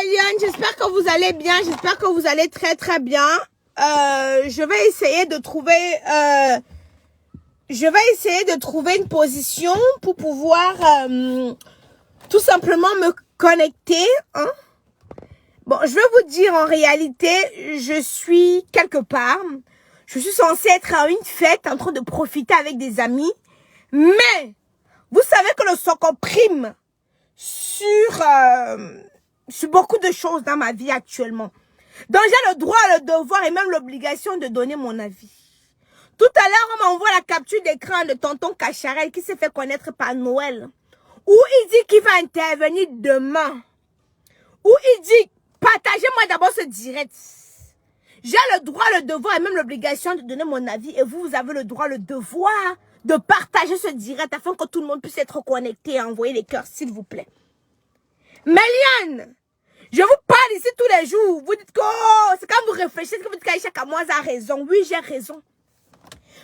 Lyon, j'espère que vous allez bien, j'espère que vous allez très très bien. Je vais essayer de trouver une position pour pouvoir tout simplement me connecter. Hein? Bon, je vais vous dire en réalité, je suis quelque part. Je suis censée être à une fête en train de profiter avec des amis. Mais, vous savez que le Soko prime sur beaucoup de choses dans ma vie actuellement. Donc j'ai le droit, le devoir et même l'obligation de donner mon avis. Tout à l'heure, on m'envoie la capture d'écran de tonton Cacharel qui s'est fait connaître par Noël. Où il dit qu'il va intervenir demain. Où il dit, partagez-moi d'abord ce direct. J'ai le droit, le devoir et même l'obligation de donner mon avis. Et vous, vous avez le droit, le devoir de partager ce direct afin que tout le monde puisse être connecté et envoyer les cœurs, s'il vous plaît. Méliane, je vous parle ici tous les jours. Vous dites que oh, c'est quand vous réfléchissez que vous dites qu'Aïcha Kamoise a raison. Oui, j'ai raison.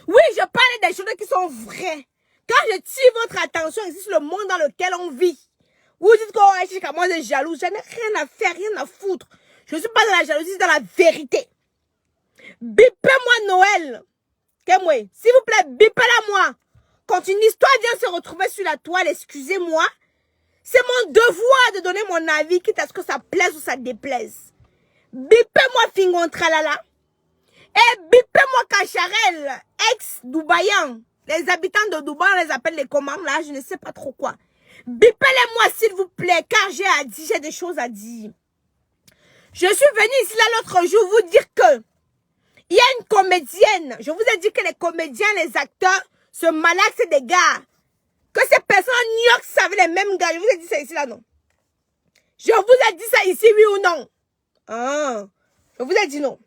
Oui, je parle des choses qui sont vraies. Quand je tire votre attention ici sur le monde dans lequel on vit, vous dites que oh, Aïcha Kamoise est jalouse. Je n'ai rien à faire, rien à foutre. Je ne suis pas dans la jalousie, dans la vérité. Bipez-moi Noël. Qu'est-moi, s'il vous plaît, bipez-la moi. Quand une histoire vient se retrouver sur la toile, excusez-moi. C'est mon devoir de donner mon avis, quitte à ce que ça plaise ou ça déplaise. Bipez-moi Fingon Tralala. Et bipez-moi Cacharel, ex-Dubaïan. Les habitants de Dubaï, on les appelle les commandes là, je ne sais pas trop quoi. Bipez-les-moi s'il vous plaît, car j'ai des choses à dire. Je suis venue ici là l'autre jour vous dire que il y a une comédienne. Je vous ai dit que les comédiens, les acteurs, se malaxent, c'est des gars. Que ces personnes à New York savent les mêmes gars. Je vous ai dit ça ici là, non? Je vous ai dit ça ici, oui ou non? Ah, je vous ai dit non.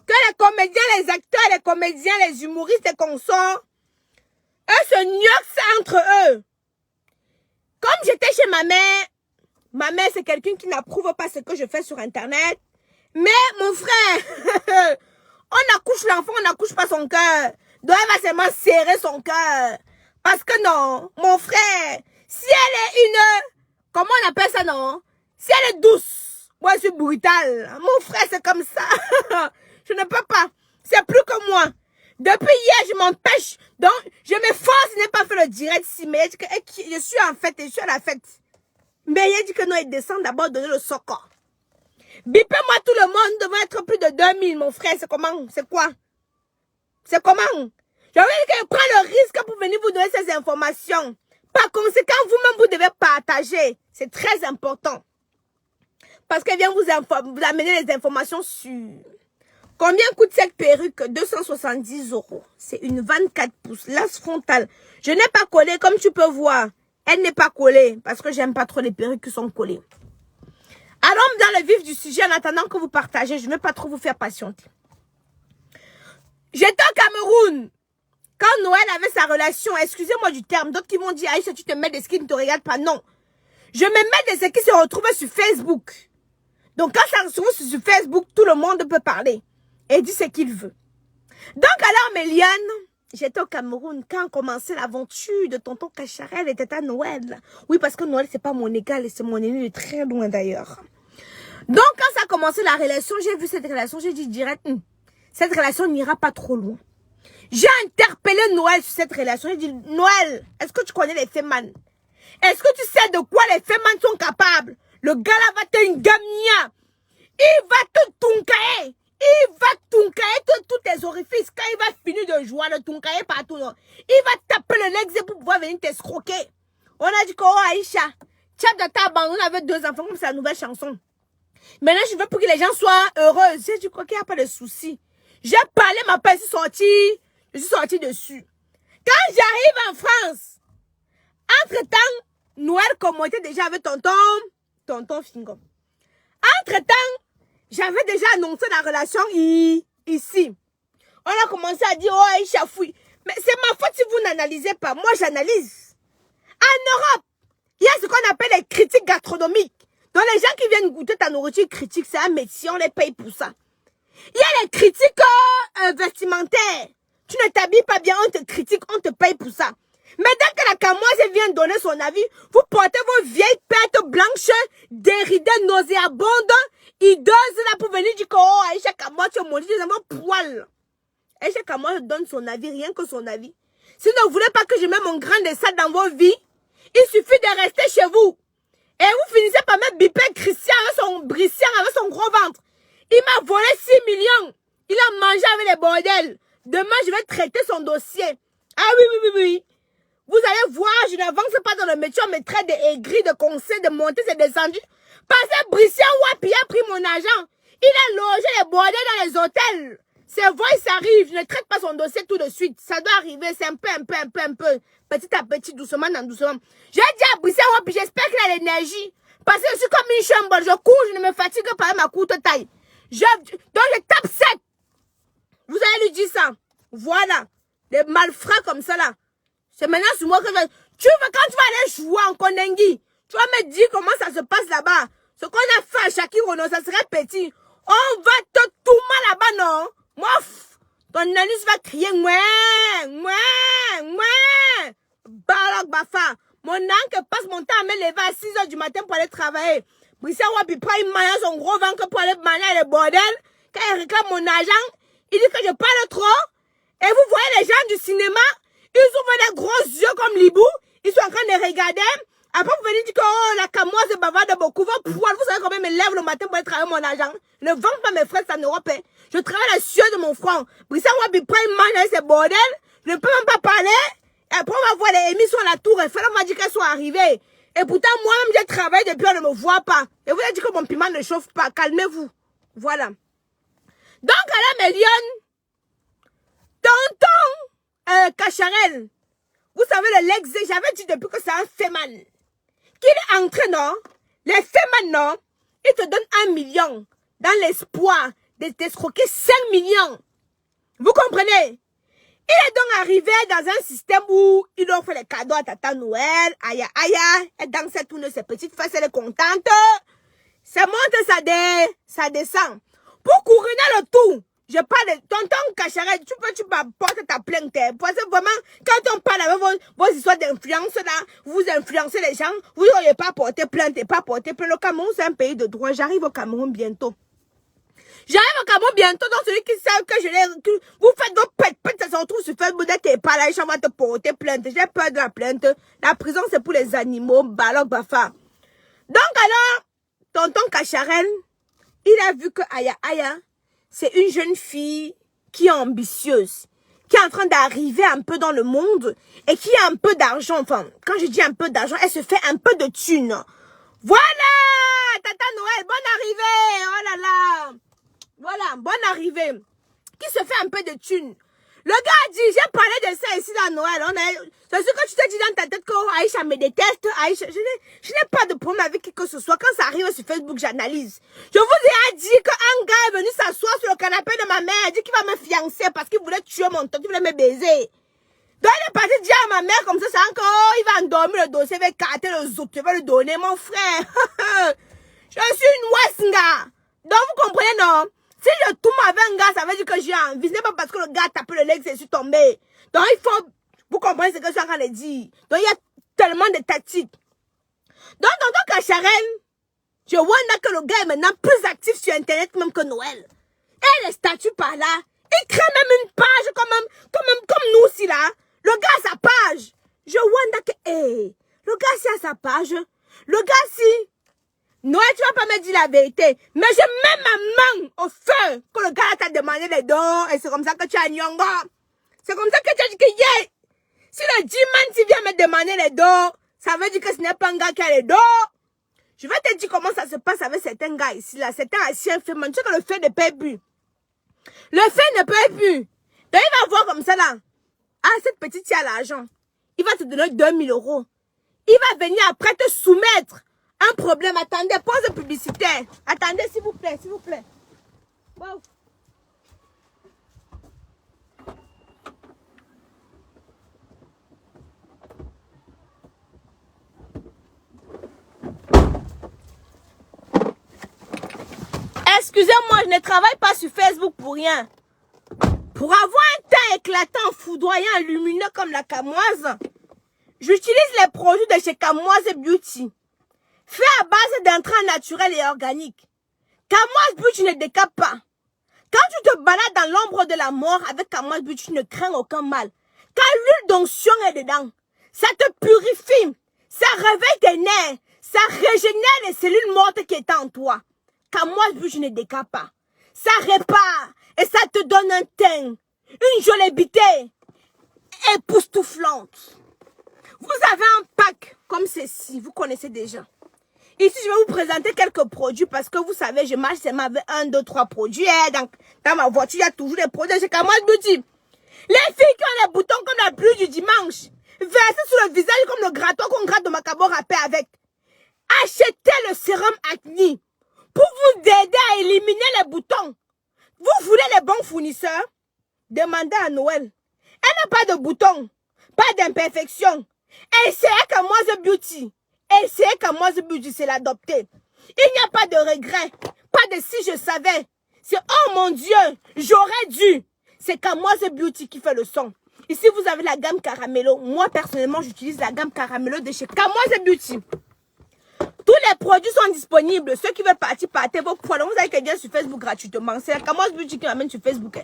Que les comédiens, les acteurs, les comédiens, les humoristes et consorts, eux se New York entre eux. Comme j'étais chez ma mère c'est quelqu'un qui n'approuve pas ce que je fais sur Internet. Mais mon frère, on accouche l'enfant, on n'accouche pas son cœur. Donc elle va seulement serrer son cœur. Parce que non, mon frère, si elle est comment on appelle ça non? Si elle est douce, moi je suis brutale. Mon frère c'est comme ça. Je ne peux pas. C'est plus que moi. Depuis hier, je m'empêche. Donc, je m'efforce de ne pas faire le direct ici. Mais je suis en fête et je suis à la fête. Mais il a dit que non, il descend d'abord donner le Soko. Bipez-moi tout le monde devrait être plus de 2000, mon frère. C'est comment? C'est quoi? C'est comment? Je veux dire que prend le risque pour venir vous donner ces informations. Par conséquent, vous-même, vous devez partager. C'est très important. Parce qu'elle vient vous amener les informations sur... Combien coûte cette perruque? 270 €. C'est une 24 pouces, lace frontale. Je n'ai pas collé, comme tu peux voir. Elle n'est pas collée, parce que j'aime pas trop les perruques qui sont collées. Allons dans le vif du sujet en attendant que vous partagez. Je ne vais pas trop vous faire patienter. J'étais au Cameroun. Quand Noël avait sa relation, excusez-moi du terme, d'autres qui m'ont dit, Aïcha, tu te mets des skins, ne te regarde pas. Non. Je me mets des skins qui se retrouvent sur Facebook. Donc quand ça se retrouve sur Facebook, tout le monde peut parler. Et dit ce qu'il veut. Donc alors, Méliane, j'étais au Cameroun quand commençait l'aventure de tonton Cacharel était à Noël. Oui, parce que Noël, c'est pas mon égal et c'est mon ennemi de très loin d'ailleurs. Donc, quand ça a commencé la relation, j'ai vu cette relation, j'ai dit direct, cette relation n'ira pas trop loin. J'ai interpellé Noël sur cette relation. J'ai dit, Noël, est-ce que tu connais les Feman? Est-ce que tu sais de quoi les Feman sont capables? Le gars là va te gamnia. Il va te tunkaye. Il va tunkaye tous tes orifices. Quand il va finir de jouer, le tunkaye partout. Non. Il va taper le legs pour pouvoir venir t'escroquer. On a dit que, oh Aïcha, Tchad de ta bande, on avait 2 enfants, comme c'est la nouvelle chanson. Maintenant, je veux pour que les gens soient heureux. J'ai dit qu'il n'y a pas de souci. J'ai parlé, ma père, je suis sortie dessus. Quand j'arrive en France, entre-temps, Noël commentait déjà avec tonton Fingon. Entre-temps, j'avais déjà annoncé la relation ici. On a commencé à dire, oh, Aïcha fouille. Mais c'est ma faute si vous n'analysez pas. Moi, j'analyse. En Europe, il y a ce qu'on appelle les critiques gastronomiques. Donc, les gens qui viennent goûter ta nourriture critique, c'est un métier, on les paye pour ça. Il y a les critiques vestimentaires. Tu ne t'habilles pas bien, on te critique, on te paye pour ça. Mais dès que la camoise vient donner son avis, vous portez vos vieilles bipettes blanches, déridées, nauséabondes, hideuses là pour venir dire que oh, Aïcha Kamoa, tu es mon Dieu, j'ai un poil. Aïcha Kamoa donne son avis, rien que son avis. Si vous ne voulez pas que je mette mon grain de sable dans vos vies, il suffit de rester chez vous. Et vous finissez par mettre bipette Christian avec son Brissian, avec son gros ventre. Il m'a volé 6 millions. Il a mangé avec les bordels. Demain, je vais traiter son dossier. Ah oui. Vous allez voir, je n'avance pas dans le métier, on me traite de aigri, de conseils, de monter, c'est descendu. Parce que Brissian Wapi a pris mon argent. Il a logé les bordels dans les hôtels. C'est vrai, ça arrive. Je ne traite pas son dossier tout de suite. Ça doit arriver, c'est un peu. Petit à petit, doucement. J'ai dit à Brissian Wapi, j'espère qu'il a l'énergie. Parce que je suis comme une chambre. Je cours, je ne me fatigue pas par ma courte taille. Donc je tape 7. Vous allez lui dire ça. Voilà. Des malfrats comme ça là. C'est maintenant sur moi que quand tu vas aller jouer en Kondengi, tu vas me dire comment ça se passe là-bas. Ce qu'on a fait à Shakiro, ça serait petit. On va te tout mal là-bas, non? Moi, ton anus va crier, mouais. Balak Bafa. Mon oncle passe mon temps à me lever à 6 h du matin pour aller travailler. Brissian Wapi prend une manière son gros ventre pour aller manger les bordels. Quand il réclame mon argent, il dit que je parle trop. Et vous voyez les gens du cinéma, ils ouvrent des gros yeux comme l'hibou. Ils sont en train de regarder. Après, vous venez dire que oh, la camoise est bavarde beaucoup. Vos poils, vous savez combien je me lève le matin pour aller travailler mon argent. Ne vends pas mes frères en Europe. Je travaille la sueur de mon front. Brissian Wapi prend une manche avec ces bordels. Je ne peux même pas parler. Et après, on va voir les émissions à la tour Eiffel. On m'a dit qu'elles sont arrivées. Et pourtant, moi-même, j'ai travaillé depuis, on ne me voit pas. Et vous avez dit que mon piment ne chauffe pas. Calmez-vous. Voilà. Donc, à la million, tonton Cacharel, vous savez, le Lexé, j'avais dit depuis que c'est un féman. Qu'il est entré, non? Les féman, non? Il te donne 1 million dans l'espoir de t'escroquer 5 millions. Vous comprenez? Il est donc arrivé dans un système où il offre les cadeaux à Tata Noël. Aïe. Et dans cette tourne, ses petites fesses, elle est contente. Ça monte, ça descend. Pour couronner le tout, je parle de tonton Cacharel, tu peux porter ta plainte. Parce que vraiment, quand on parle avec vos histoires d'influence là, vous influencez les gens, vous n'auriez pas porté plainte et pas porté plainte. Le Cameroun, c'est un pays de droit. J'arrive au Cameroun bientôt. J'arrive au Cameroun bientôt, donc celui qui sait que vous faites vos pètes, ça se retrouve sur Facebook, dès qu'il pas là, les gens vont te porter plainte. J'ai peur de la plainte. La prison, c'est pour les animaux, balok, bafa. Donc alors, tonton Cacharel, il a vu que Aya, c'est une jeune fille qui est ambitieuse, qui est en train d'arriver un peu dans le monde et qui a un peu d'argent. Enfin, quand je dis un peu d'argent, elle se fait un peu de thunes. Voilà, Tata Noël, bonne arrivée. Oh là là. Voilà, bonne arrivée. Qui se fait un peu de thunes. Le gars a dit, j'ai parlé de ça ici à Noël. C'est ce que tu t'es dit dans ta tête que Aïcha me déteste. Aïcha, je n'ai pas de problème avec qui que ce soit. Quand ça arrive sur Facebook, j'analyse. Je vous ai dit qu'un gars est venu s'asseoir sur le canapé de ma mère. Il a dit qu'il va me fiancer parce qu'il voulait tuer mon tonton, il voulait me baiser. Donc il est parti dire à ma mère comme ça, c'est encore, il va endormir le dossier, il va écarter le zout, je vais le donner, mon frère. Je suis une Westinga. Donc vous comprenez, non? Si je tourne avec un gars, ça veut dire que j'ai envie. Ce n'est pas parce que le gars a tapé le leg et je suis tombé. Donc il faut, vous comprenez ce que je suis en train de dire. Donc il y a tellement de tactiques. Donc tonton Cacharel, je vois que le gars est maintenant plus actif sur Internet même que Noël. Et les statuts par là, il crée même une page comme nous aussi là. Le gars a sa page. Je vois que, le gars si a sa page. Le gars si... Noël, tu vas pas me dire la vérité. Mais je mets ma main au feu que le gars t'a demandé les dons. Et c'est comme ça que tu as nyongo. C'est comme ça que tu as dit que yeah. Si le diman tu viens me demander les dons, ça veut dire que ce n'est pas un gars qui a les dons. Je vais te dire comment ça se passe avec certains gars ici là. Certains anciens faits. Tu sais que le fait ne paye plus. Le fait ne paye plus. Donc il va voir comme ça là. Ah, cette petite qui a l'argent. Il va te donner 2000 €. Il va venir après te soumettre un problème. Attendez, pause publicitaire. Attendez, s'il vous plaît, s'il vous plaît. Wow. Excusez-moi, je ne travaille pas sur Facebook pour rien. Pour avoir un teint éclatant, foudroyant, lumineux comme la Camoise, j'utilise les produits de chez Camoise Beauty. fait à base d'intrants naturels et organiques. Camoise Beauty ne décape pas. Quand tu te balades dans l'ombre de la mort avec Camoise Beauty, tu ne crains aucun mal. Quand l'huile d'onction est dedans, ça te purifie, ça réveille tes nerfs, ça régénère les cellules mortes qui étaient en toi. Camoise Beauty ne décape pas. Ça répare et ça te donne un teint, une jollibité époustouflante. Vous avez un pack comme ceci, vous connaissez déjà. Ici, je vais vous présenter quelques produits parce que vous savez, je marche seulement avec 1, 2, 3 produits. Dans ma voiture, il y a toujours des produits chez Camoise Beauty. Les filles qui ont les boutons comme la pluie du dimanche, versés sur le visage comme le grattoir qu'on gratte de Macabo râpé avec. Achetez le sérum acné pour vous aider à éliminer les boutons. Vous voulez les bons fournisseurs? Demandez à Noël. Elle n'a pas de boutons, pas d'imperfection. Essayez Camoise Beauty. Essayez Camoise Beauty, c'est l'adopter. Il n'y a pas de regret, pas de si je savais. C'est oh mon Dieu, j'aurais dû. C'est Camoise Beauty qui fait le son. Ici, vous avez la gamme Caramello. Moi, personnellement, j'utilise la gamme Caramello de chez Camoise Beauty. Tous les produits sont disponibles. Ceux qui veulent partir, partez vos poils. Vous avez quelqu'un sur Facebook gratuitement. C'est Camoise Beauty qui m'amène sur Facebook.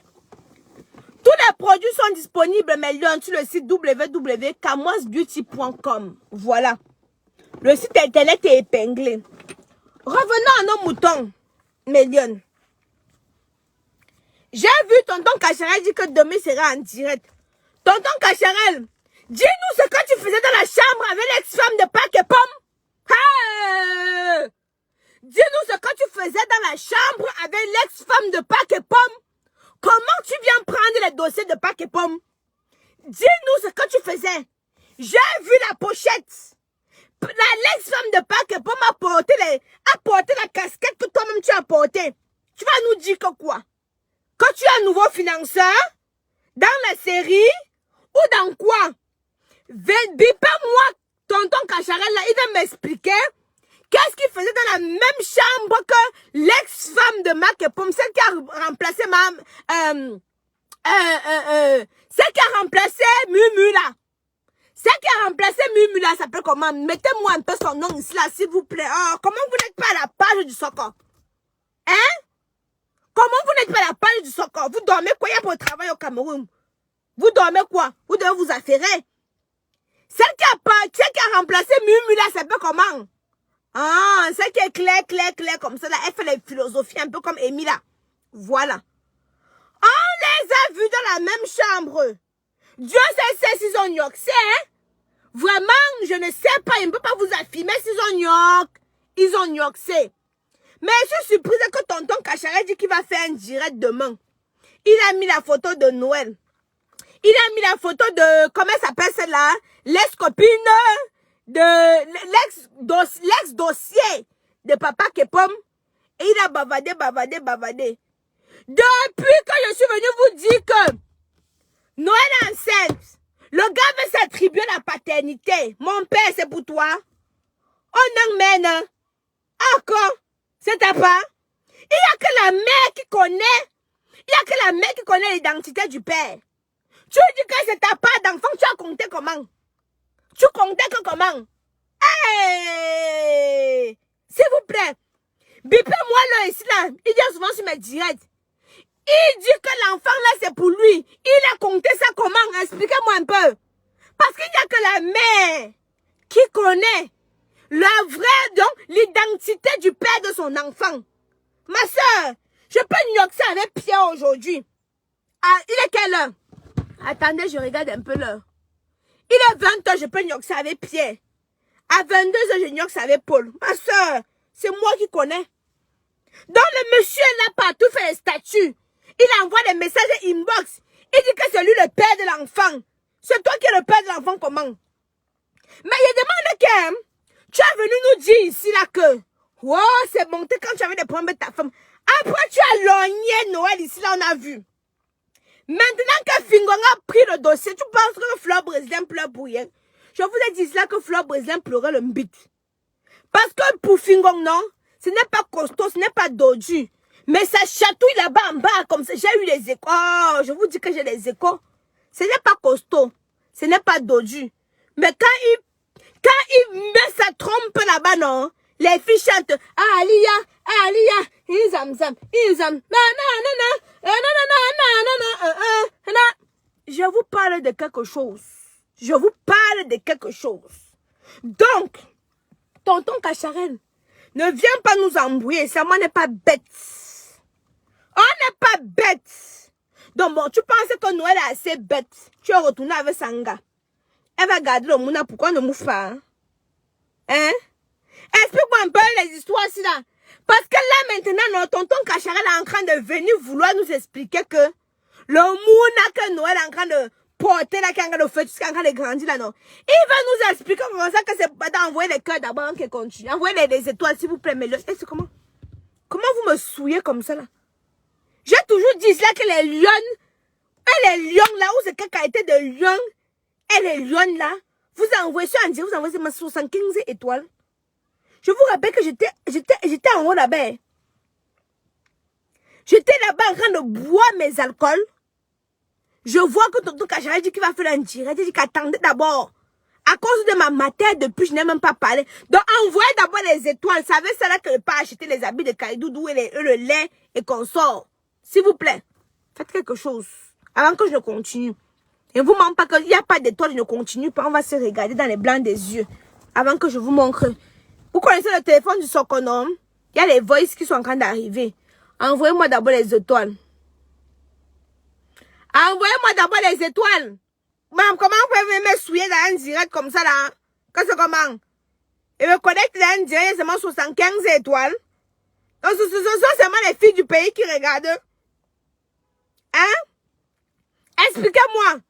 Tous les produits sont disponibles, mais sur le site www.camoisebeauty.com. Voilà. Le site internet est épinglé. Revenons à nos moutons, Mélion. J'ai vu Tonton Cacharel dire que demain sera en direct. Tonton Cacharel, dis-nous ce que tu faisais dans la chambre avec l'ex-femme de Pâques et Pomme. Hey! Dis-nous ce que tu faisais dans la chambre avec l'ex-femme de Pâques et Pomme. Comment tu viens prendre les dossiers de Pâques et Pomme? Dis-nous ce que tu faisais. J'ai vu la pochette. L'ex-femme de Pâques et Pomme a porté la casquette que toi-même tu as portée. Tu vas nous dire que quoi? Que tu es un nouveau financeur? Dans la série? Ou dans quoi? Bipez-moi, Tonton Cacharel, là, il va m'expliquer qu'est-ce qu'il faisait dans la même chambre que l'ex-femme de Mac et Pomme, celle qui a remplacé celle qui a remplacé Mumu, là. Celle qui a remplacé Mumu, là, s'appelle comment? Mettez-moi un peu son nom ici, là, s'il vous plaît. Oh, comment vous n'êtes pas à la page du Soccer? Hein? Comment vous n'êtes pas à la page du Soccer? Vous dormez quoi? Il y a pour le travail au Cameroun. Vous dormez quoi? Vous devez vous affairer. Celle qui a remplacé Mumu, là, s'appelle comment? Ah, celle qui est claire, comme ça, là, elle fait les philosophies un peu comme Amy, là. Voilà. On les a vus dans la même chambre. Dieu sait s'ils ont nyoxé, hein? Vraiment, je ne sais pas, il ne peut pas vous affirmer s'ils ont nyoxé. Mais je suis surprise que Tonton Cacharel dit qu'il va faire un direct demain. Il a mis la photo de Noël. Il a mis la photo de, comment elle s'appelle celle-là? L'ex-copine de l'ex-dossier de Papa Kepom. Et il a bavardé. Depuis que je suis venue vous dire que Noël est enceinte, le gars veut s'attribuer la paternité. Mon père, c'est pour toi. On en mène. Encore. C'est ta part. Il n'y a que la mère qui connaît. Il n'y a que la mère qui connaît l'identité du père. Tu dis que c'est ta part d'enfant, tu as compté comment? Tu comptais que comment? Hey! S'il vous plaît. Bipez-moi là, ici, là. Il dit souvent sur mes directs. Il dit que l'enfant là, c'est pour lui. Il a compté ça comment? Expliquez-moi un peu. Parce qu'il n'y a que la mère qui connaît la vraie, donc, l'identité du père de son enfant. Ma soeur, je peux nyoxer avec Pierre aujourd'hui. Ah, il est quelle heure? Attendez, je regarde un peu l'heure. Il est 20h, je peux nyoxer avec Pierre. À 22h, je nyoxe avec Paul. Ma soeur, c'est moi qui connais. Donc, le monsieur là, partout fait les statuts. Il envoie des messages inbox. Il dit que c'est lui le père de l'enfant. C'est toi qui es le père de l'enfant, comment? Mais il demande que tu es venu nous dire ici là que wow, c'est monté quand tu avais des problèmes avec ta femme. Après, tu as logné Noël ici là, on a vu. Maintenant que Fingon a pris le dossier, tu penses que Fleur Brésilien pleure pour rien? Je vous ai dit là que Fleur Brésilien pleurait le mbit. Parce que pour Fingon, non, ce n'est pas costaud, ce n'est pas dodu. Mais ça chatouille là-bas en bas, comme ça. J'ai eu les échos. Oh, je vous dis que j'ai les échos. Ce n'est pas costaud. Ce n'est pas dodu. Mais quand il met sa trompe là-bas, non, Les filles chantent. Alia, Alia, Izam, Izam, na. Je vous parle de quelque chose. Je vous parle de quelque chose. Donc, tonton Cacharel, ne viens pas nous embrouiller. Ça, moi, n'est pas bête. On n'est pas bête. Donc, bon, tu penses que Noël est assez bête. Tu es retourné avec Sanga. Elle va garder le mouna. Pourquoi on ne mouve pas? Hein? Explique-moi un peu les histoires ici là. Parce que là maintenant, notre tonton Cacharel est en train de venir vouloir nous expliquer que le mouna que Noël est en train de porter là, qui est en train de faire, qui est en train de grandir là, non. Il va nous expliquer comment ça que c'est pas d'envoyer les cœurs d'abord qui continue. Envoyez les étoiles s'il vous plaît, mais c'est comment? Comment vous me souillez comme ça là? J'ai toujours dit là que les lionnes, et les lions là, où c'est quelle qualité de lion, et les lions là, vous envoyez sur un dire, vous envoyez 75 étoiles. Je vous rappelle que j'étais en haut là-bas. J'étais là-bas en train de boire mes alcools. Je vois que tonton Cacharel dit qu'il va faire un direct. Il dit qu'attendez d'abord. À cause de ma matière, depuis, je n'ai même pas parlé. Donc, envoyez d'abord les étoiles. Savez, c'est là que je pas acheter les habits de Kaidoudou et le lait et qu'on sort. S'il vous plaît, faites quelque chose avant que je ne continue. Et vous manquez pas qu'il n'y a pas d'étoiles, je ne continue pas. On va se regarder dans les blancs des yeux avant que je vous montre. Vous connaissez le téléphone du Sokonom? Il y a les voices qui sont en train d'arriver. Envoyez-moi d'abord les étoiles. Envoyez-moi d'abord les étoiles. Maman, comment vous pouvez me souiller dans un direct comme ça là? Que c'est comment? Et me connecter dans un direct, il y a seulement 75 étoiles. Donc, ce sont seulement les filles du pays qui regardent. Hein? Expliquez-moi.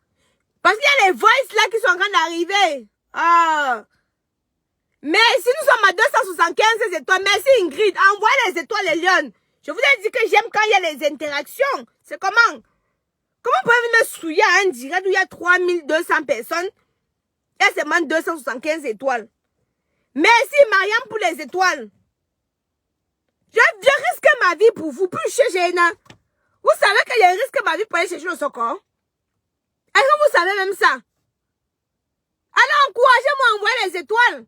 Parce qu'il y a les voices là qui sont en train d'arriver. Ah. Mais si nous sommes à 275 étoiles, merci Ingrid, envoyez les étoiles les lions. Je vous ai dit que j'aime quand il y a les interactions. C'est comment? Comment pouvez-vous me souiller à un direct où il y a 3200 personnes? Il y a seulement 275 étoiles. Merci Mariam pour les étoiles. Je risque ma vie pour vous, plus chez Géna. Vous savez que je risque ma vie pour aller chercher le secours? Est-ce que vous savez même ça? Alors encouragez-moi à envoyer les étoiles.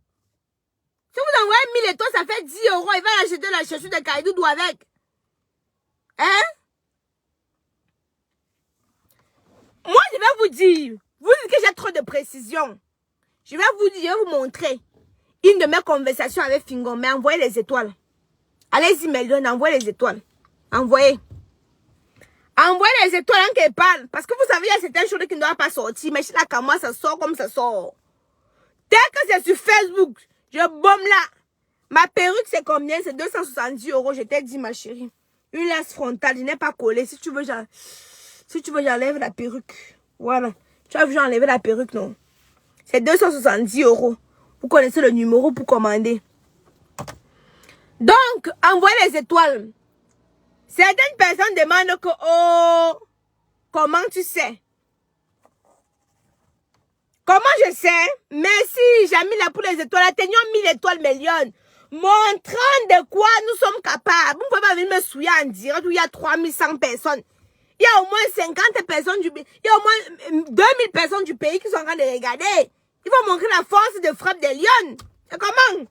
Si vous envoyez 1000 étoiles, ça fait 10 €. Il va acheter la chaussure de Kaidoudou avec. Hein? Moi, je vais vous dire. Vous dites que j'ai trop de précision. Je vais vous dire, je vais vous montrer une de mes conversations avec Fingon. Mais envoyez les étoiles. Allez-y, Mélione, envoyez les étoiles. Envoyez. Envoyez les étoiles en qu'elle parle. Parce que vous savez, il y a certaines choses qui ne doivent pas sortir. Mais chez la Kama, ça sort comme ça sort. Dès que c'est sur Facebook, je bombe là. Ma perruque, c'est combien? C'est 270 €. Je t'ai dit, ma chérie. Une lace frontale, je n'ai pas collé. Si tu veux, j'enlève la perruque. Voilà. Tu as vu, j'ai enlevé la perruque, non? C'est 270 €. Vous connaissez le numéro pour commander. Donc, envoyez les étoiles. Certaines personnes demandent que, oh, comment tu sais? Comment je sais? Merci, Jamila, pour les étoiles. Atteignons 1000 étoiles, millions. Montrant de quoi nous sommes capables. Vous ne pouvez pas venir me souiller en direct où il y a 3100 personnes. Il y a au moins 50 personnes du pays. Il y a au moins 2000 personnes du pays qui sont en train de regarder. Ils vont montrer la force de frappe des lions. C'est comment?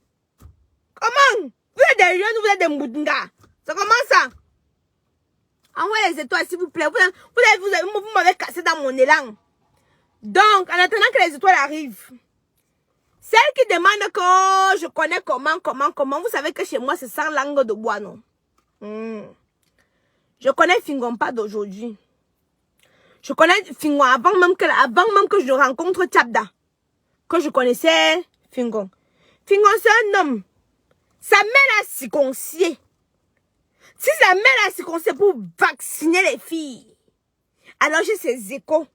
Comment? Vous êtes des lions, vous êtes des moudingas. C'est comment ça? Envoyez les étoiles, s'il vous plaît. Vous m'avez cassé dans mon élan. Donc, en attendant que les étoiles arrivent, celles qui demandent que oh, je connais comment, vous savez que chez moi, c'est sans langue de bois, non? Je connais Fingon pas d'aujourd'hui. Je connais Fingon avant même que je rencontre Tchabda. Que je connaissais Fingon. Fingon, c'est un homme. Sa mère a circoncié. Si sa mère a circoncié pour vacciner les filles, alors j'ai ces échos.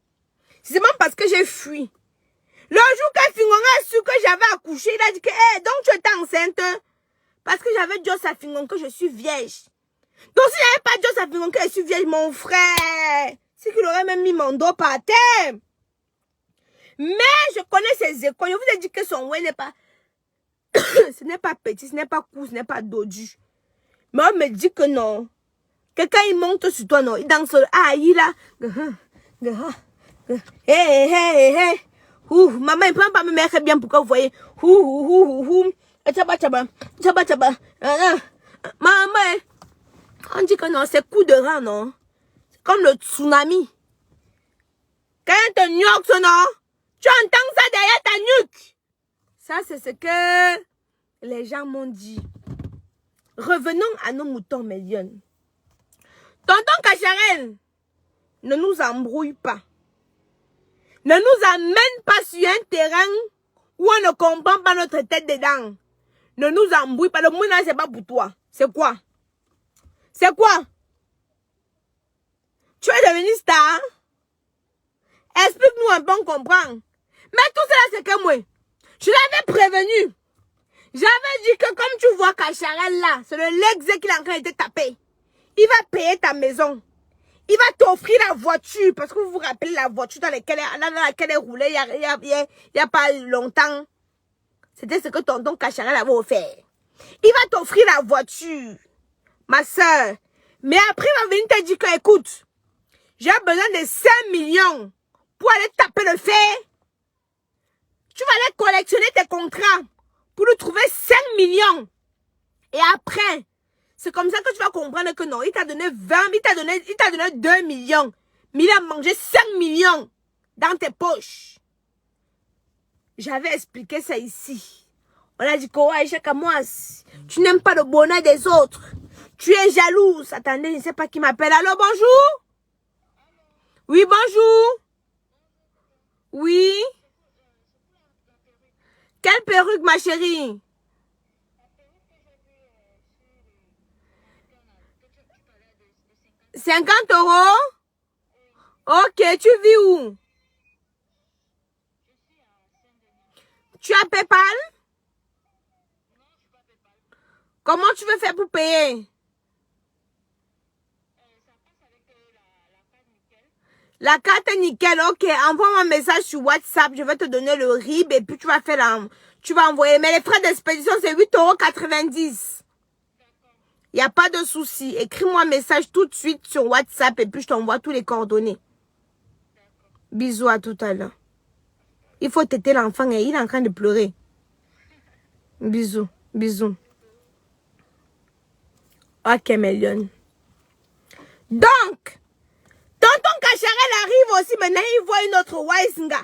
C'est seulement parce que j'ai fui. Le jour que Fingon a su que j'avais accouché, il a dit que, hey, donc tu étais enceinte. Parce que j'avais dit à Fingon que je suis vierge. Donc si j'avais pas dit à Fingon que je suis vierge, mon frère, c'est qu'il aurait même mis mon dos par terre. Mais je connais ses échos. Je vous ai dit que son ouais n'est pas... ce n'est pas petit, ce n'est pas court, ce n'est pas dodu. Mais on me dit que non. Quelqu'un il monte sur toi, non. Il danse. Ah, il a... Hey. Maman, il ne prend pas me mettre bien pour que vous voyez. Maman, on dit que non, c'est coup de rein, non? C'est comme le tsunami. Quand on te gnoque, non? Tu entends ça derrière ta nuque. Ça, c'est ce que les gens m'ont dit. Revenons à nos moutons, mes lionnes. Tonton Cacharel, ne nous embrouille pas. Ne nous amène pas sur un terrain où on ne comprend pas notre tête dedans. Ne nous embrouille pas. Le monde là, c'est pas pour toi. C'est quoi? C'est quoi? Tu es devenu star? Explique-nous un peu, on comprend. Mais tout cela, c'est que moi, je l'avais prévenu. J'avais dit que comme tu vois Cacharel là, c'est le l'exé qui est en train de te taper. Il va payer ta maison. Il va t'offrir la voiture. Parce que vous vous rappelez la voiture dans laquelle elle roulait il y a pas longtemps. C'était ce que tonton Cacharel avait offert. Il va t'offrir la voiture, ma soeur. Mais après, il va venir te dire que, écoute, j'ai besoin de 5 millions pour aller taper le fer. Tu vas aller collectionner tes contrats pour nous trouver 5 millions. Et après, c'est comme ça que tu vas comprendre que non, il t'a donné 20, il t'a donné 2 millions. Mais il a mangé 5 millions dans tes poches. J'avais expliqué ça ici. On a dit que, ouais, Chakamoas, tu n'aimes pas le bonheur des autres. Tu es jalouse. Attendez, je ne sais pas qui m'appelle. Allô, bonjour? Oui, bonjour. Oui. Quelle perruque, ma chérie? €50? Ok, tu vis où? Tu as PayPal? Comment tu veux faire pour payer? La carte nickel, ok. Envoie-moi un message sur WhatsApp. Je vais te donner le RIB et puis tu vas faire tu vas envoyer. Mais les frais d'expédition, c'est 8,90 €. Il n'y a pas de souci. Écris-moi un message tout de suite sur WhatsApp et puis je t'envoie tous les coordonnées. Bisous, à tout à l'heure. Il faut téter l'enfant et il est en train de pleurer. Bisous, bisous. Ok, mes lions. Donc, tonton Cacharel arrive aussi maintenant, il voit une autre Wisenga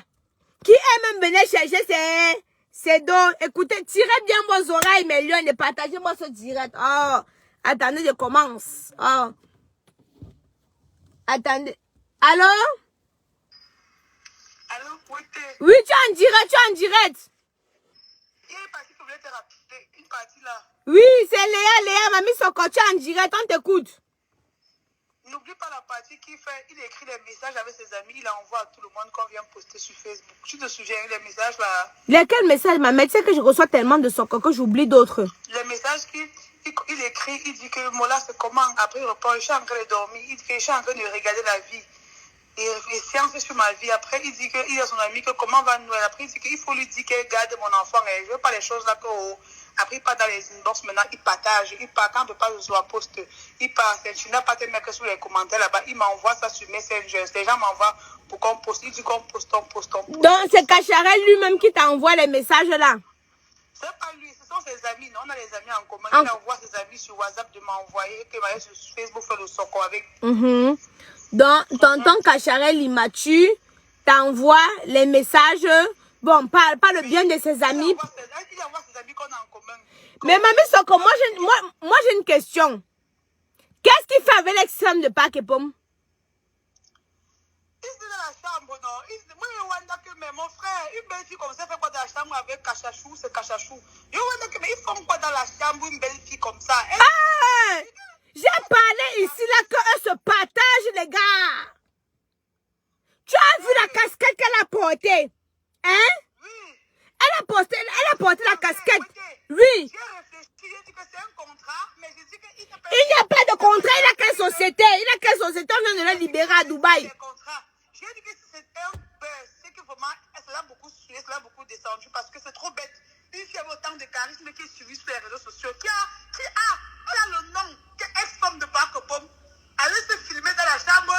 qui elle-même venait chercher ses dons. Écoutez, tirez bien vos oreilles, mes lions, et partagez-moi ce direct. Oh, attendez, je commence. Oh. Attendez. Allô? Allô, oui, tu es en direct, tu es en direct. Il y a une partie que vous voulez te rappeler, une partie là. Oui, c'est Léa m'a mis son coach, tu es en direct, on t'écoute. N'oublie pas la partie qui fait, il écrit les messages avec ses amis, il envoie à tout le monde qu'on vient poster sur Facebook. Tu te souviens, les messages là? Lesquels messages, ma mère? Tu sais que je reçois tellement de son coach que j'oublie d'autres. Les messages qu'il écrit, il dit que Mola c'est comment? Après il reprend, je suis en train de dormir, il dit que je suis en train de regarder la vie. Et séance sur ma vie. Après, il dit qu'il a son ami que comment va Noël. Après, il dit qu'il faut lui dire qu'elle garde mon enfant. Et je veux pas les choses là que... Après, il part dans les inbox maintenant, il partage. Il part, quand on ne peut pas se poster, il part. Tu n'as pas tes mecs sur les commentaires là-bas. Il m'envoie ça sur Messenger. Les gens m'envoient pour qu'on poste. Il dit qu'on poste, on poste. Donc, c'est Cacharel lui-même qui t'envoie les messages là. C'est pas lui, ce sont ses amis. Non, on a les amis en commun. Il envoie ses amis sur WhatsApp de m'envoyer. Que sur Facebook fait le soco avec. Donc, tonton Cacharel immature t'envoie les messages. Bon, parle bien de ses amis. Il envoie ses amis qu'on a en commun. Mais mamie Soko, moi j'ai une question. Qu'est-ce qu'il fait avec l'extrême de Pâques et Pomme? Il était dans la chambre, non? Moi, je vois que mon frère, une belle fille comme ça fait quoi dans la chambre avec Cachachou, c'est Cachachou. Je vois que ils font quoi dans la chambre, une belle fille comme ça? Ah! J'ai parlé ici là qu'eux se partagent, les gars. Tu as vu la casquette qu'elle a portée? Hein? Oui. Elle a porté la casquette. Oui. J'ai réfléchi, j'ai dit que c'est un contrat, mais j'ai dit qu'il n'y a pas de contrat, il a quelle société? On vient de le libérer à Dubaï. J'ai dit que c'est un buzz, c'est que vraiment, cela a beaucoup sué, cela a beaucoup descendu parce que c'est trop bête. Une fille avec autant de charisme qui est suivie sur les réseaux sociaux, elle a le nom, qui est ex-femme de Pâques Pomme. Elle se filmer dans la chambre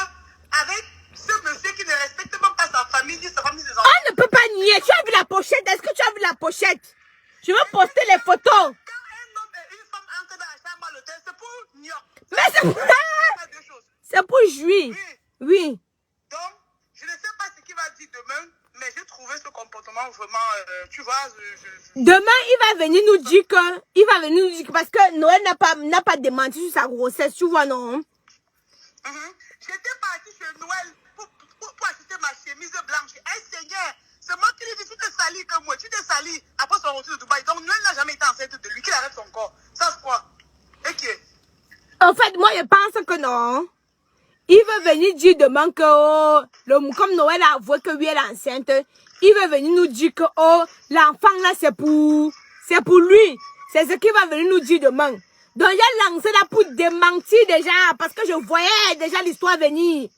avec ce monsieur qui ne respecte même pas sa famille, ni sa famille, ni ses enfants. On ne peut pas nier. Tu as vu la pochette? Est-ce que tu as vu la pochette? Je veux poster les photos. Quand un homme et une femme entrent dans la chambre à l'hôtel, c'est pour York. Mais c'est pour jouir. Oui. Donc, je ne sais pas ce qu'il va dire demain, mais j'ai trouvé ce comportement vraiment, tu vois, Demain, il va venir nous dire que, parce que Noël n'a pas démenti sur sa grossesse, tu vois, non? J'étais partie chez Noël pour acheter ma chemise blanche. Hey Seigneur, c'est moi qui lui dis, tu te salis comme moi, tu te salis après son retour de Dubaï. Donc, Noël n'a jamais été enceinte de lui, qu'il arrête son corps. Ça se croit. Ok. En fait, moi, je pense que non. Il veut venir dire demain que, oh, comme Noël a avoué que lui, elle est enceinte, il veut venir nous dire que, oh, l'enfant là, c'est pour lui. C'est ce qu'il va venir nous dire demain. Donc, il a lancé là pour démentir déjà, parce que je voyais déjà l'histoire venir.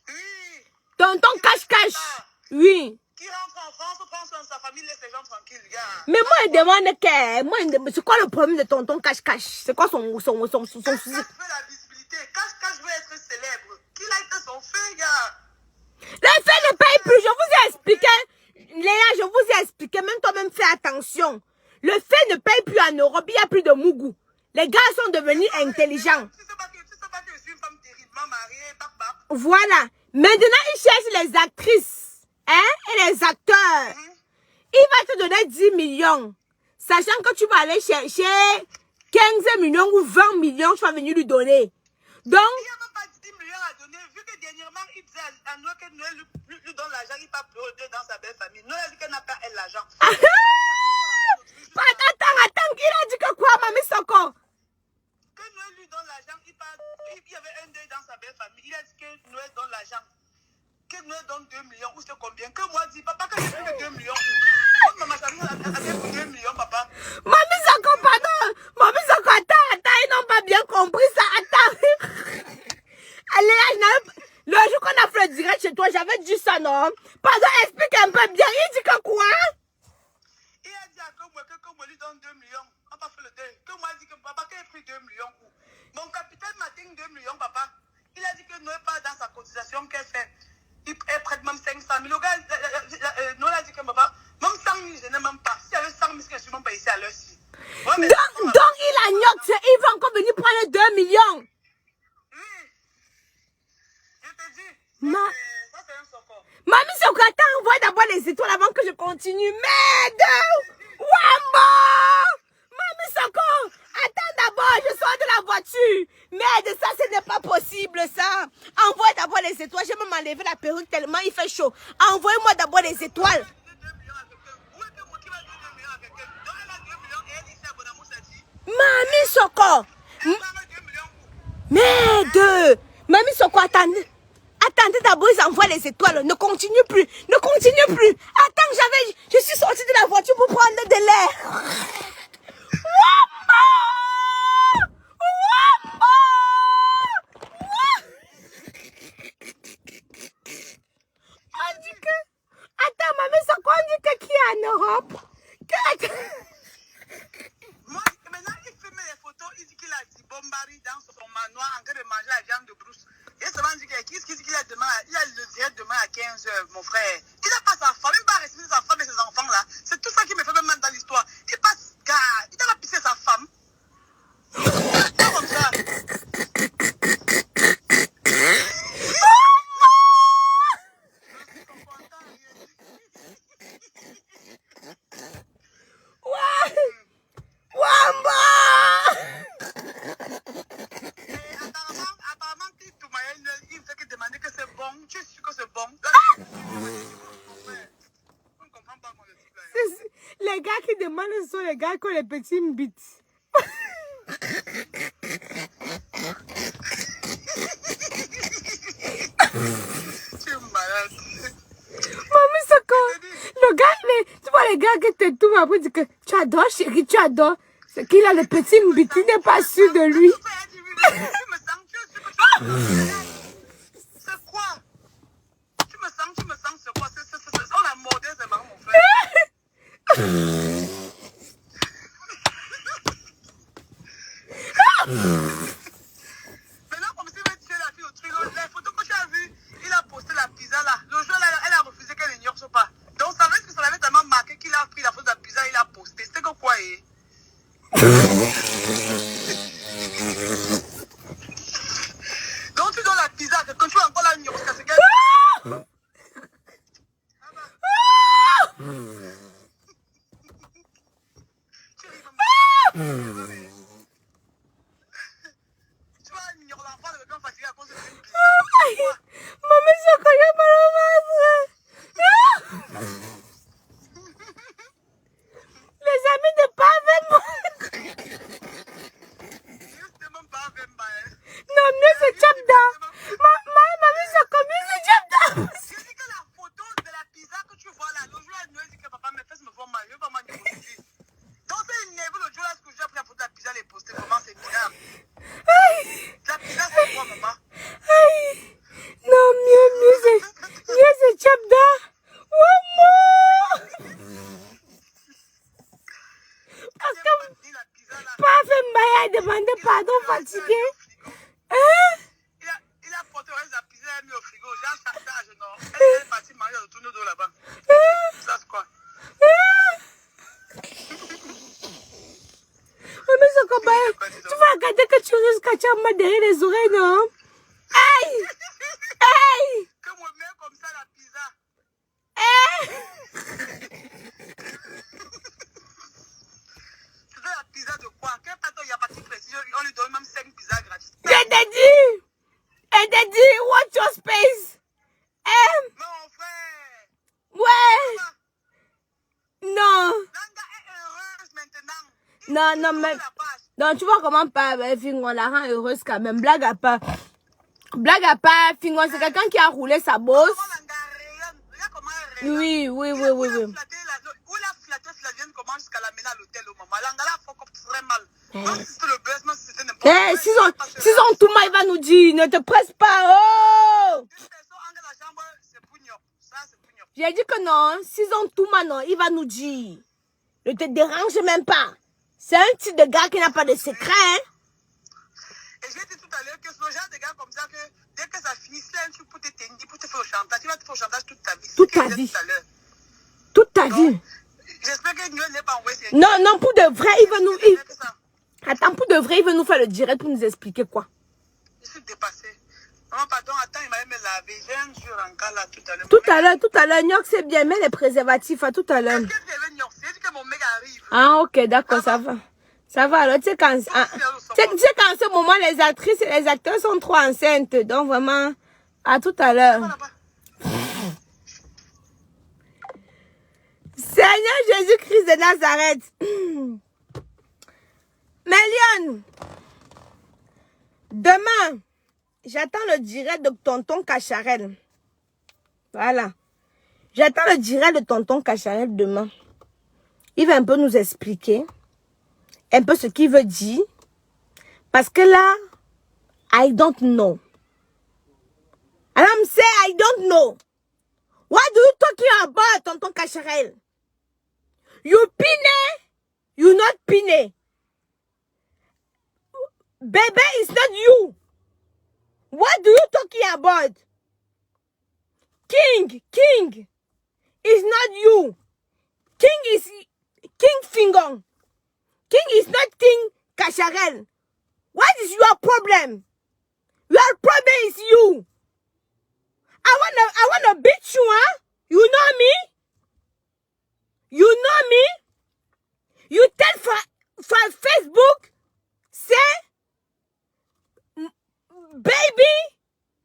Oui. Tonton cache-cache. Oui. Qui rentre en France, prend soin de sa famille, laisse les gens tranquilles, gars. Mais moi, je demande que, c'est quoi le problème de tonton cache-cache? C'est quoi son souci? Cache-cache veut la visibilité. Cache-cache veut être célèbre. Qu'il a été son fait, gars. Le fait ne paye plus. Je vous ai expliqué. Léa, je vous ai expliqué. Même toi-même, fais attention. Le fait ne paye plus en Europe. Il n'y a plus de mougou. Les gars sont devenus intelligents. Tu sais pas que je suis une femme terriblement mariée, bap. Voilà. Maintenant, ils cherchent les actrices. Hein? Et les acteurs. Il va te donner 10 millions. Sachant que tu vas aller chercher 15 millions ou 20 millions, tu vas venir lui donner. Donc, il n'y a même pas 10 millions à donner, vu que dernièrement, il disait à Noël que Noël lui donne l'argent, il part pleurer dans sa belle famille. Noël dit qu'elle n'a pas, elle, l'argent. Attends, il a dit que quoi, Mamie Soko? Que Noël lui donne l'argent, il y avait un deuil dans sa belle famille. Il a dit que Noël donne l'argent. Que Noël donne 2 millions, ou c'est combien? Que moi, dis, papa, que j'ai plus que 2 millions. Comme maman Chamine avait pour 2 millions, papa. Mamie Soko, pardon. Mamie Soko, attends, ils n'ont pas bien compris ça. Attends. Allez, le jour qu'on a fait le direct chez toi, j'avais dit ça, non? Pardon, explique un peu bien. Il dit que quoi? Il a dit à que moi lui donne 2 millions. On n'a pas fait le deuil. Que moi dit que papa, qu'il a pris 2 millions. Mon capitaine m'a dit 2 millions, papa. Il a dit que Noël part dans sa cotisation qu'elle fait. Elle prête même 500 000. Le gars, Noël a dit que papa, même 100 000, je n'ai même pas. Si j'avais 100 000, je ne suis même pas ici à l'heure-ci. Ouais, donc, il agnote, il va encore venir prendre 2 millions. Je te dis, ça c'est un socor. Mamie Soko, attends, envoie d'abord les étoiles avant que je continue. Merde! Wamba! Mamie Soko, attends d'abord, je sors de la voiture. Merde, ça, ce n'est pas possible, ça. Envoie d'abord les étoiles. Je vais m'enlever la perruque tellement il fait chaud. Envoyez-moi d'abord les étoiles. Mamie Soko. Merde! Mamie Soko, attendez. Attendez d'abord, ils envoient les étoiles. Ne continue plus. Ne continue plus. Attends, je suis sortie de la voiture pour prendre de l'air. Wamba! Wamba! On dit que... Attends, Mamie Soko, on dit que qui est en Europe? Moi, maintenant, il filme les photos. Il dit qu'il a dit Bombari dans son manoir en train de manger la viande de brousse. Et seulement dit qu'il a demain, il a le direct demain à 15 h, mon frère. Il n'a pas sa femme, il n'a pas respecté sa femme et ses enfants là. C'est tout ça qui me fait même mal dans l'histoire. Il passe, gars, il n'a pas pissé sa femme. Pas comme ça. Les gars qui demandent ce sont les gars qui ont les petits bites. Tu es malade. Mamie Soko, le gars, tu vois les gars qui te trouvent après, disent que tu adores chérie, tu adores. C'est qu'il a les petits bites, il n'est pas sûr de lui. C'est quoi? Tu me sens, c'est quoi? On l'a mordé, c'est marrant, mon frère. Maintenant, comme si tu es la fille au truc, les photos que tu as vues, il a posté la pizza là. Le jour là, elle a refusé qu'elle n'ignore pas. Donc, ça veut dire que ça l'avait tellement marqué qu'il a pris la photo de la pizza et il a posté. C'est que Donc tu donnes la pizza, quand tu vas encore la nuit, c'est qu'elle... Tu vas ignorer l'enfant de quelqu'un fatigué à cause de une pizza. Maman, je connais pas le ventre. Les amis de Pavemba. Non, mieux c'est Chapda. Maman, je connais c'est Chapda. Je dis que la photo de la pizza que tu vois là, le jour là, Noël dit que papa, mes fesses me font mal. Je ne veux pas manger aujourd'hui. Donc c'est énervé le jour là, ce que j'ai pris la photo de la pizza, les poster. Maman, c'est minable. La pizza, c'est quoi, maman? Non, mieux c'est Chapda. Parce que Pavemba a demandé pardon fatigué. Il a porté la pizza, il a mis au frigo. J'ai un chantage, non. Elle est partie manger le tourneau d'eau là-bas. Ça, c'est quoi? Mais c'est comme tu vas regarder que tu risques à Chamba derrière les oreilles, non? Aïe! Aïe! Que moi mets comme ça la pizza. Tu veux la pizza de quoi? Quel patron il y a pas de précis? On lui donne même 5 pizzas gratuites. Elle t'a dit, watch your space. Mon frère. Ouais. Non. Langa est heureuse maintenant. Non, mais... Donc, tu vois comment pas, Fingon la rend heureuse quand même. Blague à part. Fingon, c'est quelqu'un qui a roulé sa bosse. Oui. Où il a flatté Flavienne comment jusqu'à la mener à l'hôtel au maman. Langa là, faut qu'on très mal. Même si c'était le buzz, même si c'était n'importe quoi. Si son tout mal, il va nous dire, ne te presse pas, oh! Une personne entre la chambre, c'est Pougnon. Ça, c'est Pougnon. J'ai dit que non, s'ils ont tout maintenant, il va nous dire. Ne te dérange même pas. C'est un type de gars qui n'a pas de secret, hein? Et j'ai dit tout à l'heure que ce genre de gars comme ça, que dès que ça finit, c'est un truc pour te tenir, pour te faire au chantage. Tu vas te faire au chantage toute ta vie. Toute ta vie. Toute ta vie. J'espère que Noël n'est pas envoyé. Non, pour de vrai, il va nous... Attends, pour de vrai, il veut nous faire le direct pour nous expliquer quoi? Je suis dépassée. Maman, pardon, attends, il m'avait me laver. J'ai un jour encore là tout à l'heure. Tout à l'heure, Nyok, c'est bien, mais les préservatifs, à tout à l'heure. Qu'est-ce que c'est Nyok? C'est que mon mec arrive. Ah, ok, d'accord, ça va. Ça va, alors, tu sais, quand... tu sais qu'en ce moment, les actrices et les acteurs sont trop enceintes. Donc, vraiment, à tout à l'heure. Seigneur Jésus-Christ de Nazareth. Mais Lyon, demain, j'attends le direct de tonton Cacharel. Voilà. J'attends le direct de tonton Cacharel demain. Il va un peu nous expliquer un peu ce qu'il veut dire. Parce que là, I don't know. And I'm saying I don't know. What do you talking about, tonton Cacharel? You pine, you not pine. Baby is not you. What do you talking about? King is not you. King is King Fingon. King is not King Cacharel. What is your problem? Your problem is you. I wanna beat you, huh? You know me? You know me? You tell for Facebook, say, baby,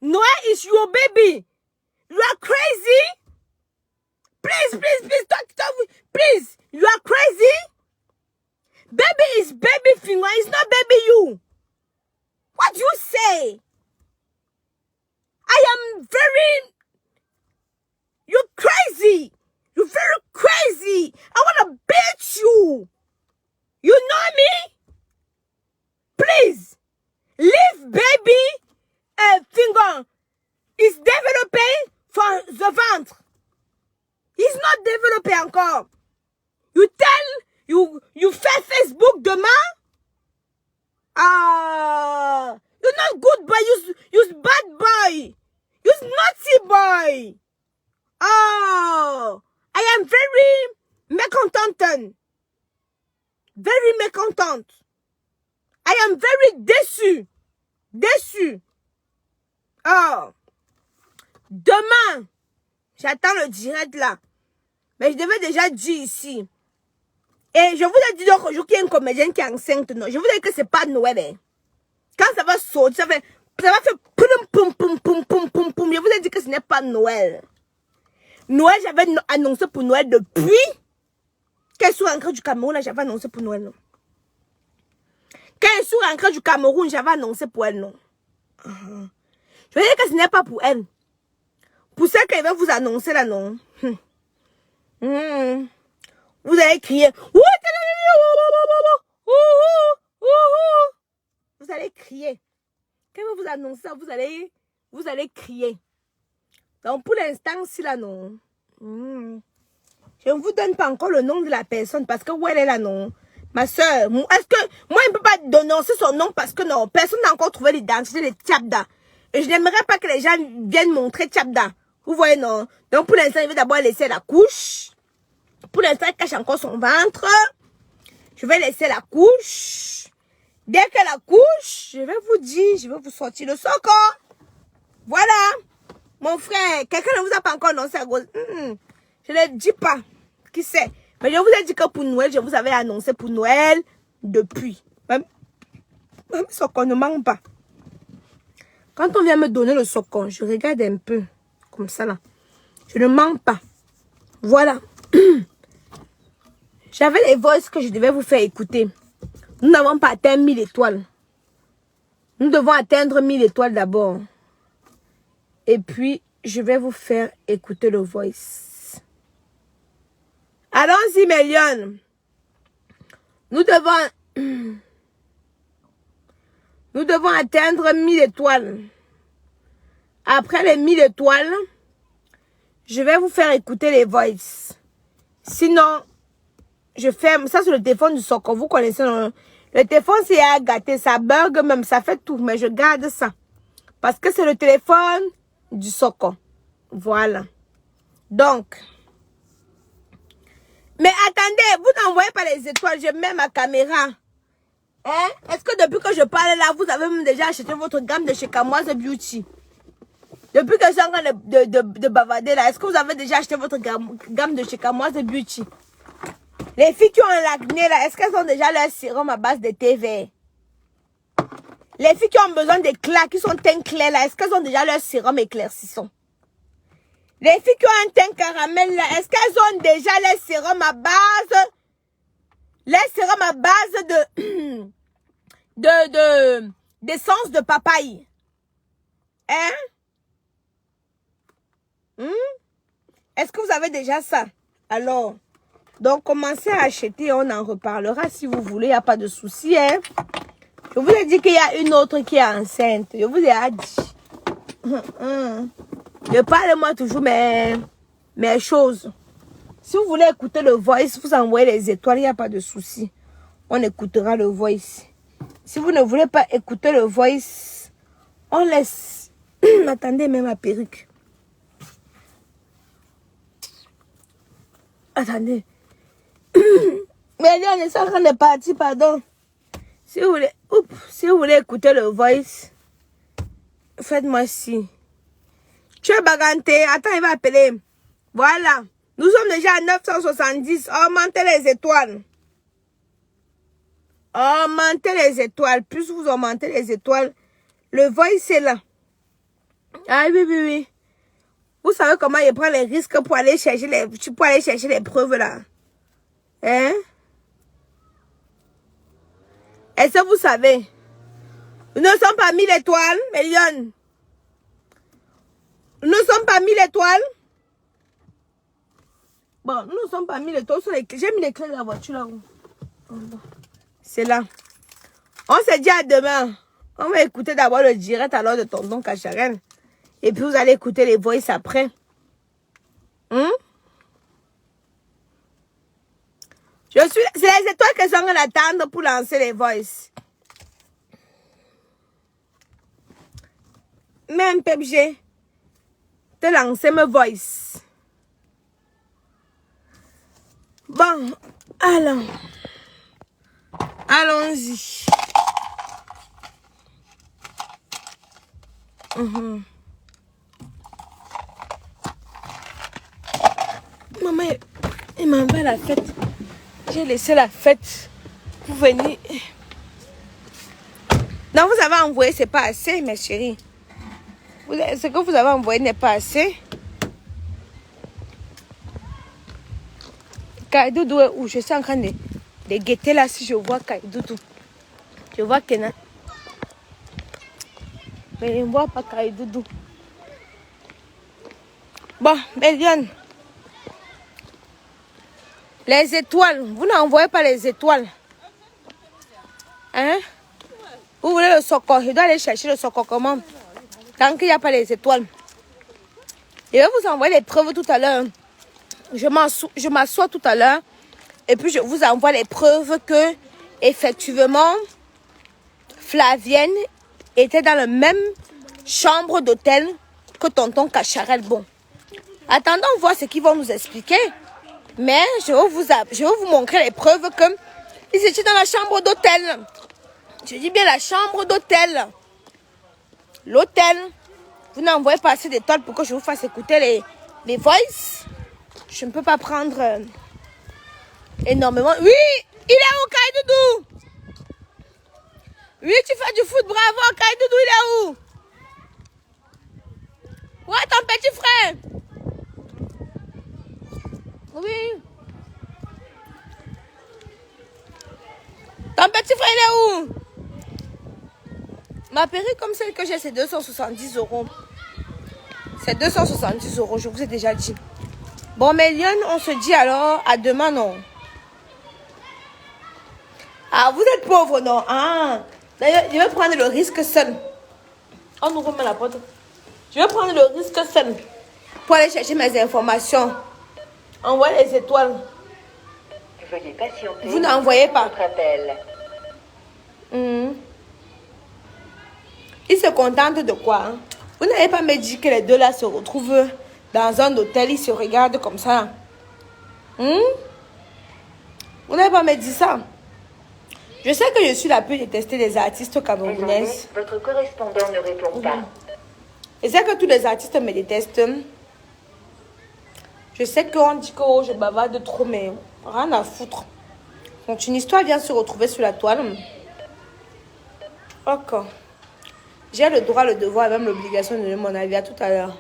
Noah is your baby. You are crazy? Please, talk, please. You are crazy? Baby is baby finger, it's not baby you. What you say? I am very... You're crazy. You're very crazy. I want to beat you. You know me? Please. Leave baby finger. Is developing for the ventre. He's not developing encore. You tell... You fais Facebook demain? You're not good boy. You're bad boy. You're naughty boy. I am very mécontent. very mécontente. I am very déçue. Déçue. Oh. Demain, j'attends le direct là. Mais je devais déjà dire ici. Et je vous ai dit l'autre jour qu'il y a une comédienne qui est enceinte. Non, je vous ai dit que c'est pas Noël. Hein. Quand ça va sauter, ça va faire poum, poum, poum, poum, poum, poum, poum. Je vous ai dit que ce n'est pas Noël. Noël, j'avais annoncé pour Noël depuis qu'elle soit rentrée du Cameroun, là, j'avais annoncé pour Noël, non. Quand elle soit rentrée du Cameroun, j'avais annoncé pour elle, non. Je veux dire que ce n'est pas pour elle. Pour celle qu'elle va vous annoncer, là, non. Vous allez crier. Vous allez crier. Quand elle va vous annoncer ça, vous allez crier. Donc, pour l'instant, si là, non. Je ne vous donne pas encore le nom de la personne parce que où elle est là, non. Ma soeur, est-ce que moi, je ne peux pas dénoncer son nom parce que non, personne n'a encore trouvé l'identité de Tchabda. Et je n'aimerais pas que les gens viennent montrer Tchabda. Vous voyez, non. Donc, pour l'instant, il veut d'abord laisser la couche. Pour l'instant, il cache encore son ventre. Je vais laisser la couche. Dès qu'elle accouche, je vais vous dire, je vais vous sortir le soco. Voilà. Mon frère, quelqu'un ne vous a pas encore annoncé à gauche. Je ne dis pas. Qui sait? Mais je vous ai dit que pour Noël, je vous avais annoncé pour Noël depuis. Même Socon ne manque pas. Quand on vient me donner le Socon, je regarde un peu. Comme ça là. Je ne manque pas. Voilà. J'avais les voices que je devais vous faire écouter. Nous n'avons pas atteint 1000 étoiles. Nous devons atteindre 1000 étoiles d'abord. Et puis, je vais vous faire écouter le voice. Allons-y, Mélione. Nous devons atteindre 1000 étoiles. Après les 1000 étoiles, je vais vous faire écouter les voices. Sinon, je ferme. Ça, c'est le téléphone du Socon. Vous connaissez, non? Le téléphone, c'est à gâter. Ça bug même, ça fait tout. Mais je garde ça. Parce que c'est le téléphone du Socon. Voilà. Donc. Mais attendez, vous n'envoyez pas les étoiles. Je mets ma caméra. Hein? Est-ce que depuis que je parle là, vous avez même déjà acheté votre gamme de chez Kamoise Beauty? Depuis que je suis en train de bavarder là, est-ce que vous avez déjà acheté votre gamme de chez Kamoise Beauty? Les filles qui ont un acné là, est-ce qu'elles ont déjà leur sérum à base de thé vert? Les filles qui ont besoin d'éclat, qui sont teint clair là, est-ce qu'elles ont déjà leur sérum éclaircissant? Les filles qui ont un teint caramel là, est-ce qu'elles ont déjà leur sérum à base? Les sérums à base d'essence de papaye? Hein? Est-ce que vous avez déjà ça? Alors, donc commencez à acheter, on en reparlera si vous voulez, il n'y a pas de souci. Hein? Je vous ai dit qu'il y a une autre qui est enceinte. Je vous ai dit. Ne parlez-moi toujours mes choses. Si vous voulez écouter le voice, vous envoyez les étoiles, il n'y a pas de souci. On écoutera le voice. Si vous ne voulez pas écouter le voice, on laisse. Attendez, même ma perruque. Attendez. Mais là, on est en train de partir, pardon. Si vous voulez écouter le voice, faites-moi ci. Tu es baganté. Attends, il va appeler. Voilà. Nous sommes déjà à 970. Augmentez les étoiles. Augmentez les étoiles. Plus vous augmentez les étoiles, le voice est là. Ah oui, oui, oui. Vous savez comment il prend les risques pour aller chercher les preuves là. Hein? Est-ce que vous savez? Nous ne sommes pas 1000 étoiles, Mélione. Nous ne sommes pas 1000 étoiles. Bon, nous ne sommes pas 1000 étoiles. J'ai mis les clés de la voiture là-haut. C'est là. On se dit à demain. On va écouter d'abord le direct alors de tonton Cacharel. Et puis vous allez écouter les voices après. C'est les étoiles que sont en attendre pour lancer les voices. Même PBG. Te lancer mes voices. Bon, alors. Allons-y. Maman, il m'a envoyé à la fête. J'ai laissé la fête pour venir. Non, vous avez envoyé, c'est pas assez, mes chéris. Ce que vous avez envoyé n'est pas assez. Kaidoudou est où? Je suis en train de guetter là si je vois Kaidoudou. Je vois Kenan. Mais je ne vois pas Kaidoudou. Bon, Béliane. Les étoiles. Vous n'envoyez pas les étoiles. Hein? Vous voulez le socor? Je dois aller chercher le socor comment? Tant qu'il n'y a pas les étoiles. Je vais vous envoyer les preuves tout à l'heure. Je m'assois tout à l'heure. Et puis je vous envoie les preuves que, effectivement, Flavienne était dans la même chambre d'hôtel que tonton Cacharel. Bon. Attendons voir ce qu'ils vont nous expliquer. Mais je vais vous montrer les preuves que ils étaient dans la chambre d'hôtel. Je dis bien la chambre d'hôtel. L'hôtel. Vous n'envoyez pas assez d'étoiles pour que je vous fasse écouter les voices. Je ne peux pas prendre énormément. Oui, il est où, Kaidoudou? Oui, tu fais du foot, bravo, Kaidoudou, il est où? Ouais, ton petit frère. Oui. Ton petit frère, il est où? Ma perruque comme celle que j'ai, c'est 270 €. C'est 270 €, je vous ai déjà dit. Bon, mais Lyon, on se dit alors à demain, non? Ah, vous êtes pauvre, non? Ah, d'ailleurs, je vais prendre le risque seul. On nous remet la porte. Je vais prendre le risque seul pour aller chercher mes informations. Envoie les étoiles. Veuillez patienter. Vous n'envoyez pas. Votre appel. Ils se contentent de quoi, hein? Vous n'avez pas me dit que les deux là se retrouvent dans un hôtel, ils se regardent comme ça. Vous n'avez pas me dit ça. Je sais que je suis la plus détestée des artistes camerounaises. Désolé, votre correspondant ne répond pas. Je sais que tous les artistes me détestent. Je sais qu'on dit que je bavarde trop, mais rien à foutre. Quand une histoire vient se retrouver sur la toile, ok. J'ai le droit, le devoir et même l'obligation de donner mon avis. À tout à l'heure.